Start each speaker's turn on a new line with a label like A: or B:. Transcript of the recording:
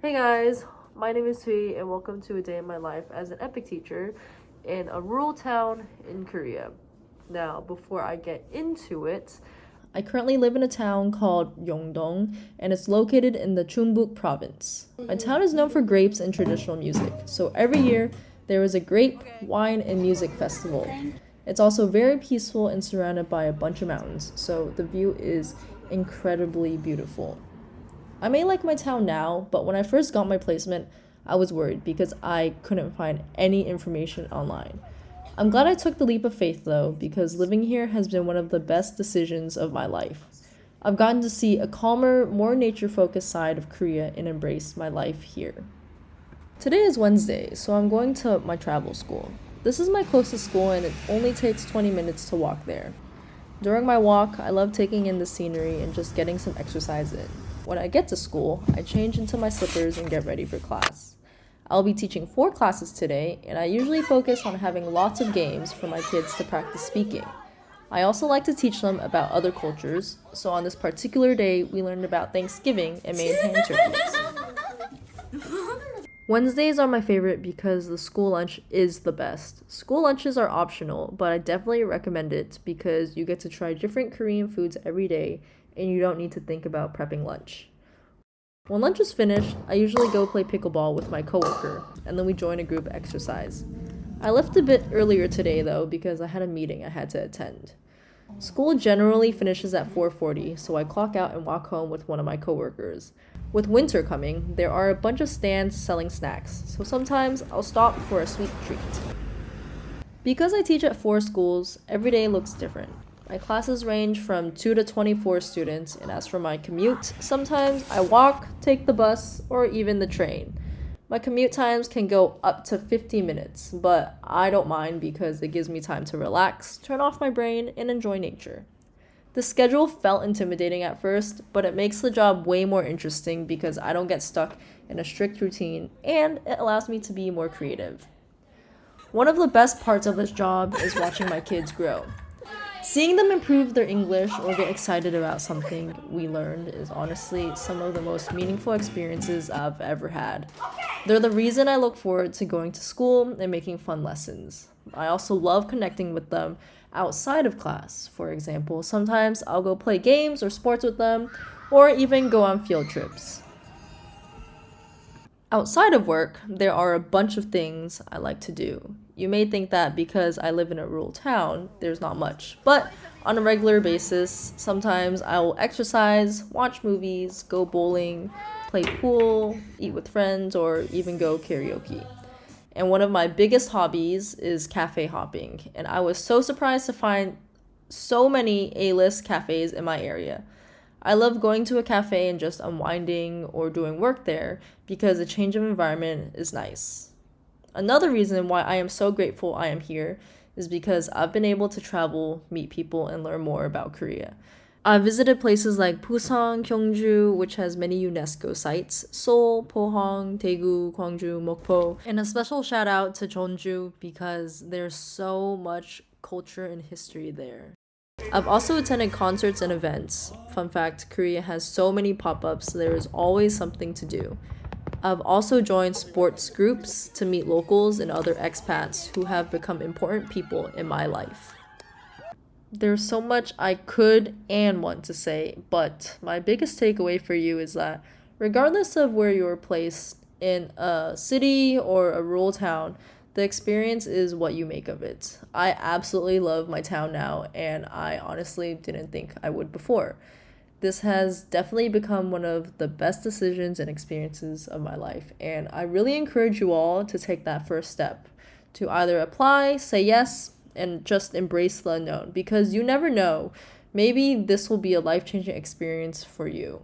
A: Hey guys, my name is Sui and welcome to a day in my life as an EPIK teacher in a rural town in Korea. Now, before I get into it, I currently live in a town called Yeongdong and it's located in the Chungbuk province. My town is known for grapes and traditional music, so every year there is a grape, wine, and music festival. It's also very peaceful and surrounded by a bunch of mountains, so the view is incredibly beautiful. I may like my town now, but when I first got my placement, I was worried because I couldn't find any information online. I'm glad I took the leap of faith though, because living here has been one of the best decisions of my life. I've gotten to see a calmer, more nature focused side of Korea and embrace my life here. Today is Wednesday, so I'm going to my travel school. This is my closest school and it only takes 20 minutes to walk there. During my walk, I love taking in the scenery and just getting some exercise in. When I get to school, I change into my slippers and get ready for class. I'll be teaching 4 classes today, and I usually focus on having lots of games for my kids to practice speaking. I also like to teach them about other cultures, so on this particular day, we learned about Thanksgiving and made ham turkeys. Wednesdays are my favorite because the school lunch is the best. School lunches are optional, but I definitely recommend it because you get to try different Korean foods every day and you don't need to think about prepping lunch. When lunch is finished, I usually go play pickleball with my coworker, and then we join a group exercise. I left a bit earlier today though because I had a meeting I had to attend. School generally finishes at 4:40, so I clock out and walk home with one of my coworkers. With winter coming, there are a bunch of stands selling snacks, so sometimes I'll stop for a sweet treat. Because I teach at 4 schools, every day looks different. My classes range from 2 to 24 students, and as for my commute, sometimes I walk, take the bus, or even the train. My commute times can go up to 50 minutes, but I don't mind because it gives me time to relax, turn off my brain, and enjoy nature. The schedule felt intimidating at first, but it makes the job way more interesting because I don't get stuck in a strict routine, and it allows me to be more creative. One of the best parts of this job is watching my kids grow. Seeing them improve their English or get excited about something we learned is honestly some of the most meaningful experiences I've ever had. They're the reason I look forward to going to school and making fun lessons. I also love connecting with them outside of class. For example, sometimes I'll go play games or sports with them, or even go on field trips. Outside of work, there are a bunch of things I like to do. You may think that because I live in a rural town, there's not much. But on a regular basis, sometimes I will exercise, watch movies, go bowling, play pool, eat with friends, or even go karaoke. And one of my biggest hobbies is cafe hopping. And I was so surprised to find so many A-list cafes in my area. I love going to a cafe and just unwinding or doing work there because a change of environment is nice. Another reason why I am so grateful I am here is because I've been able to travel, meet people, and learn more about Korea. I've visited places like Busan, Gyeongju, which has many UNESCO sites, Seoul, Pohang, Daegu, Gwangju, Mokpo, and a special shout out to Jeonju because there's so much culture and history there. I've also attended concerts and events. Fun fact, Korea has so many pop-ups, so there is always something to do. I've also joined sports groups to meet locals and other expats who have become important people in my life. There's so much I could and want to say, but my biggest takeaway for you is that regardless of where you're placed in a city or a rural town, the experience is what you make of it. I absolutely love my town now, and I honestly didn't think I would before. This has definitely become one of the best decisions and experiences of my life, and I really encourage you all to take that first step, to either apply, say yes, and just embrace the unknown, because you never know. Maybe this will be a life-changing experience for you.